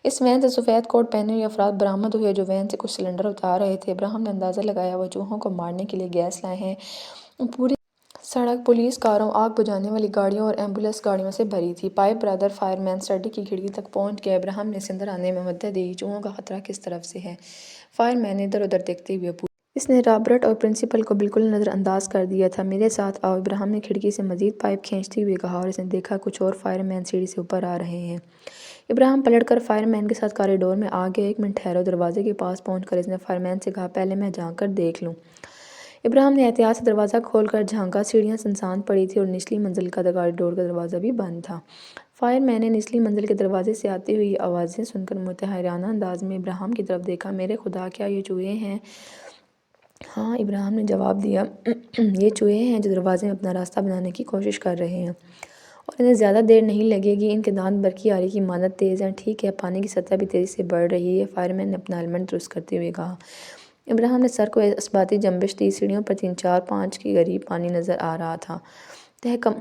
اس وین سے سفید کوٹ پہنے ہوئے افراد برآمد ہوئے جو وین سے کچھ سلنڈر اتار رہے تھے۔ ابراہیم نے اندازہ لگایا وہ چوہوں کو مارنے کے لیے گیس لائے ہیں۔ پوری سڑک پولیس کاروں، آگ بجھانے والی گاڑیوں اور ایمبولینس گاڑیوں سے بھری تھی۔ پائپ برادر فائر مین اسٹڈی کی کھڑکی تک پہنچ گیا۔ ابراہیم نے اسے اندر آنے میں مدد دی۔ چوہوں کا خطرہ کس طرف سے ہے؟ فائر مین نے ادھر ادھر دیکھتے ہوئے پوچھا۔ اس نے رابرٹ اور پرنسپل کو بالکل نظر انداز کر دیا تھا۔ میرے ساتھ آؤ، ابراہیم نے کھڑکی سے مزید پائپ کھینچتے ہوئے کہا اور اس نے دیکھا کچھ اور فائر مین سیڑھی سے اوپر آ رہے ہیں۔ ابراہیم پلٹ کر فائر مین کے ساتھ کاریڈور میں آ گیا۔ ایک منٹ ٹھہرو۔ دروازے کے پاس پہنچ کر اس نے فائر مین سے کہا پہلے میں جھانک کر دیکھ لوں۔ ابراہیم نے احتیاط سے دروازہ کھول کر جھانکا۔ سیڑھیاں سنسان پڑی تھیں اور نچلی منزل کا کاریڈور کا دروازہ بھی بند تھا۔ فائر مین نے نچلی منزل کے دروازے سے آتی ہوئی آوازیں سن کر متحیرانہ انداز میں ابراہیم کی طرف دیکھا۔ میرے خدا، کیا یہ چوہے ہیں؟ ہاں، ابراہیم نے جواب دیا۔ یہ چوہے ہیں جو دروازے میں اپنا راستہ بنانے کی کوشش کر رہے ہیں اور انہیں زیادہ دیر نہیں لگے گی۔ ان کے دانت برقی آری کی مانند تیز ہیں۔ ٹھیک ہے، پانی کی سطح بھی تیزی سے بڑھ رہی ہے، فائر مین نے اپنا ہیلمٹ درست کرتے ہوئے کہا۔ ابراہیم نے سر کو اثباتی جنبش دی۔ سیڑھیوں پر 3 4 5 کے قریب پانی نظر آ رہا تھا۔ تہکم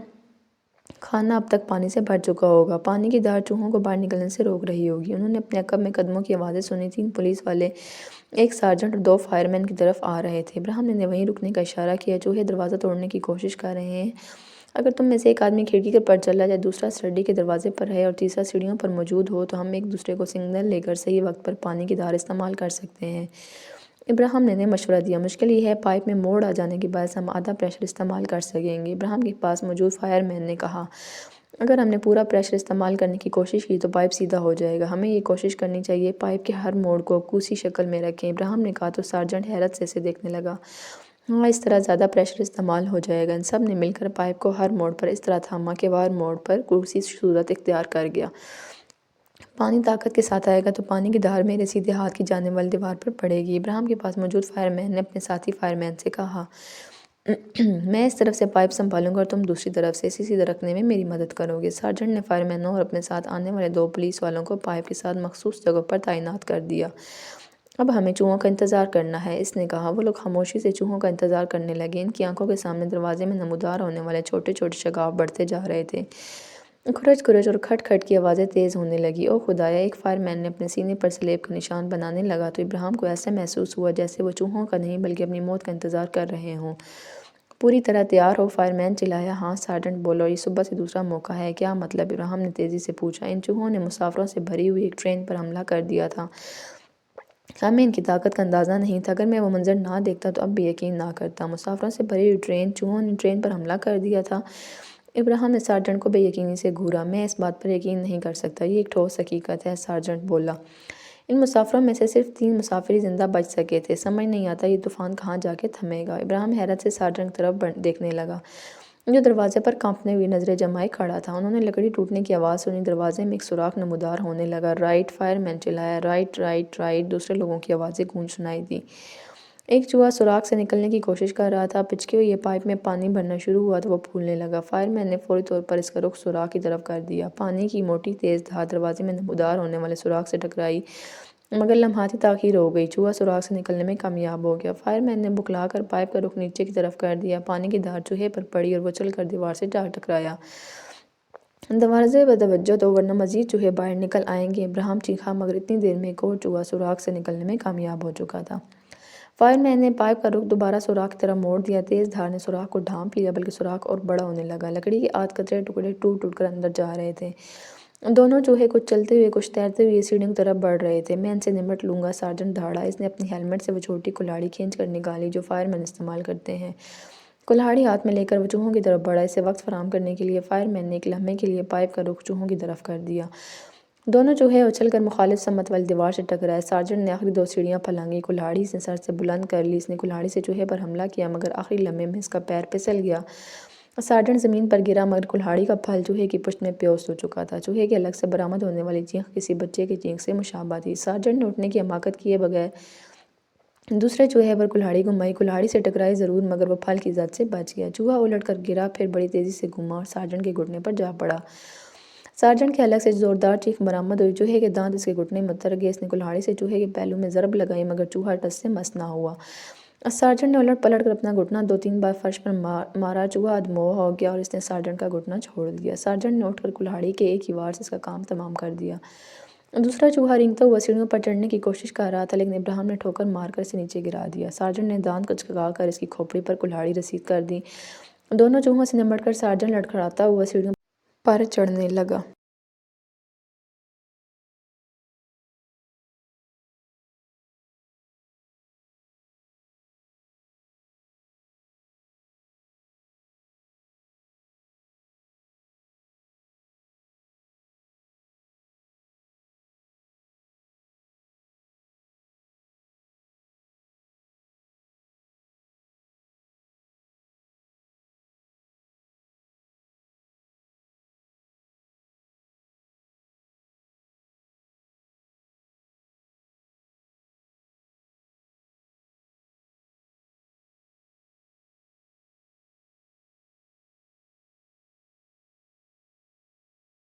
خانہ اب تک پانی سے بھر چکا ہوگا۔ پانی کی دھار چوہوں کو باہر نکلنے سے روک رہی ہوگی۔ انہوں نے اپنے عقب میں قدموں کی آوازیں سنی۔ 3 پولیس والے، ایک سارجنٹ اور 2 فائر مین کی طرف آ رہے تھے۔ ابراہیم نے وہیں رکنے کا اشارہ کیا۔ چوہے دروازہ توڑنے کی کوشش کر رہے ہیں۔ اگر تم میں سے ایک آدمی کھڑکی پر چلا جائے، دوسرا اسٹڈی کے دروازے پر رہے اور تیسرا سیڑھیوں پر موجود ہو تو ہم ایک دوسرے کو سگنل لے کر صحیح وقت پر پانی کی دھار استعمال کر سکتے ہیں۔ ابراہیم نے مشورہ دیا۔ مشکل یہ ہے، پائپ میں موڑ آ جانے کے باعث ہم آدھا پریشر استعمال کر سکیں گے۔ ابراہیم کے پاس موجود فائر مین نے کہا اگر ہم نے پورا پریشر استعمال کرنے کی کوشش کی تو پائپ سیدھا ہو جائے گا۔ ہمیں یہ کوشش کرنی چاہیے۔ پائپ کے ہر موڑ کو کوسی شکل میں رکھیں۔ ابراہیم نے کہا تو سارجنٹ حیرت سے اسے دیکھنے لگا۔ ہاں، اس طرح زیادہ پریشر استعمال ہو جائے گا۔ ان سب نے مل کر پائپ کو ہر موڑ پر اس طرح تھاما کہ وہ ہر موڑ پر کوسی صورت اختیار کر گیا۔ پانی طاقت کے ساتھ آئے گا تو پانی کی دھار میرے سیدھے ہاتھ کی جانب والی دیوار پر پڑے گی۔ ابراہیم کے پاس موجود فائر مین نے اپنے ساتھی فائر مین سے کہا میں اس طرف سے پائپ سنبھالوں گا اور تم دوسری طرف سے۔ اسے سیدھا رکھنے میں میری مدد کرو گے۔ سارجنٹ نے فائر مینوں اور اپنے ساتھ آنے والے 2 پولیس والوں کو پائپ کے ساتھ مخصوص جگہوں پر تعینات کر دیا۔ اب ہمیں چوہوں کا انتظار کرنا ہے، اس نے کہا۔ وہ لوگ خاموشی سے چوہوں کا انتظار کرنے لگے۔ ان کی آنکھوں کے سامنے دروازے میں نمودار ہونے والے چھوٹے چھوٹے شگاف بڑھتے جا رہے تھے۔ کھرچ کھرچ اور کھٹ کھٹ کی آوازیں تیز ہونے لگیں۔ او خدایا! ایک فائر مین نے اپنے سینے پر سلیب کا نشان بنانے لگا تو ابراہیم کو ایسا محسوس ہوا جیسے وہ چوہوں کا نہیں بلکہ اپنی موت کا انتظار کر رہے ہوں۔ پوری طرح تیار ہو، فائر مین چلایا۔ ہاں، سارجنٹ بولا، اور یہ صبح سے دوسرا موقع ہے۔ کیا مطلب؟ ابراہیم نے تیزی سے پوچھا۔ ان چوہوں نے مسافروں سے بھری ہوئی ایک ٹرین پر حملہ کر دیا تھا۔ ہمیں ان کی طاقت کا اندازہ نہیں تھا۔ اگر میں وہ منظر نہ دیکھتا تو اب بھی یقین نہ کرتا۔ مسافروں سے بھری ہوئی ٹرین، چوہوں نے ٹرین پر حملہ کر دیا تھا۔ ابراہیم نے سارجنٹ کو بے یقینی سے گھورا۔ میں اس بات پر یقین نہیں کر سکتا، یہ ایک ٹھوس حقیقت ہے، سارجنٹ بولا۔ ان مسافروں میں سے صرف 3 مسافر ہی زندہ بچ سکے تھے۔ سمجھ نہیں آتا یہ طوفان کہاں جا کے تھمے گا۔ ابراہیم حیرت سے سارجنٹ کی طرف دیکھنے لگا جو دروازے پر کانپنے ہوئی نظریں جمائے کھڑا تھا۔ انہوں نے لکڑی ٹوٹنے کی آواز سنی۔ دروازے میں ایک سوراخ نمودار ہونے لگا۔ رائٹ! فائر مین چلایا۔ Right right right! دوسرے لوگوں کی آوازیں گونج سنائی دیں۔ ایک چوہا سوراخ سے نکلنے کی کوشش کر رہا تھا۔ پچکے ہوئے پائپ میں پانی بھرنا شروع ہوا تو وہ پھولنے لگا۔ فائر مین نے فوری طور پر اس کا رخ سوراخ کی طرف کر دیا۔ پانی کی موٹی تیز دھار دروازے میں نمودار ہونے والے سوراخ سے ٹکرائی مگر لمحاتی تاخیر ہو گئی۔ چوہا سوراخ سے نکلنے میں کامیاب ہو گیا۔ فائر مین نے بکھلا کر پائپ کا رخ نیچے کی طرف کر دیا۔ پانی کی دھار چوہے پر پڑی اور وہ اچھل کر دیوار سے جا ٹکرایا۔ دروازے پر توجہ دو ورنہ مزید چوہے باہر نکل آئیں گے، ابراہیم چیخا مگر اتنی دیر میں ایک اور چوہا سوراخ سے نکلنے میں کامیاب ہو چکا تھا۔ فائر مین نے پائپ کا رخ دوبارہ سوراخ کی طرف موڑ دیا۔ تیز دھار نے سوراخ کو ڈھانپ لیا بلکہ سوراخ اور بڑا ہونے لگا۔ لکڑی کے آدھ قطرے ٹکڑے ٹوٹ ٹوٹ کر اندر جا رہے تھے۔ دونوں چوہے کچھ چلتے ہوئے کچھ تیرتے ہوئے سیڑھیوں کی طرف بڑھ رہے تھے۔ میں ان سے نمٹ لوں گا، سارجنٹ دھاڑا۔ اس نے اپنی ہیلمٹ سے وہ چھوٹی کلہاڑی کھینچ کر نکالی جو فائر مین استعمال کرتے ہیں۔ کلہاڑی ہاتھ میں لے کر وہ چوہوں کی طرف بڑھا۔ اسے وقت فراہم کرنے کے لیے فائر مین نے ایک لمحے کے لیے پائپ کا رخ چوہوں کی طرف کر دیا۔ دونوں چوہے اچھل کر مخالف سمت والی دیوار سے ٹکرائے۔ سارجنٹ نے آخری 2 سیڑھیاں پھلانگیں۔ کلہاڑی اس نے سر سے بلند کر لی۔ اس نے کلہاڑی سے چوہے پر حملہ کیا مگر آخری لمحے میں اس کا پیر پھسل گیا۔ سارجنٹ زمین پر گرا مگر کلہاڑی کا پھل چوہے کی پشت میں پیوست ہو چکا تھا۔ چوہے کے حلق سے برآمد ہونے والی چینخ کسی بچے کی چینخ سے مشابہ تھی۔ سارجنٹ نے اٹھنے کی حماقت کیے بغیر دوسرے چوہے پر کلہاڑی گھمائی، کلہاڑی سے ٹکرائی ضرور مگر وہ پھل کی زد سے بچ گیا۔ چوہا الٹ کر گرا، پھر بڑی تیزی سے گھوما اور سارجن کے گھٹنے پر جا پڑا۔ سارجن کے حلق سے زوردار چیخ برآمد ہوئی، چوہے کے دانت اس کے گھٹنے میں اتر گئے۔ اس نے کلہاڑی سے چوہے کے پہلو میں ضرب لگائی مگر چوہا ٹس سے مس نہ ہوا۔ سارجن نے الٹ پلٹ کر اپنا گھٹنا 2-3 بار فرش پر مارا، چوہا ادموا ہو گیا اور اس نے سارجن کا گھٹنا چھوڑ دیا۔ سارجن نے اٹھ کر کلہاڑی کے ایک ہی وار سے اس کا کام تمام کر دیا۔ دوسرا چوہا رینگتا ہوا سیڑھیوں پر چڑھنے کی کوشش کر رہا تھا لیکن ابراہیم نے ٹھوکر مار کر اسے نیچے گرا دیا۔ سارجن نے دانت کچکا کر اس کی کھوپڑی پر کلہاڑی رسید کر دی۔ دونوں چوہوں سے نمٹ کر سارجن لڑکھڑاتا ہوا سیڑھیوں پر چڑھنے لگا۔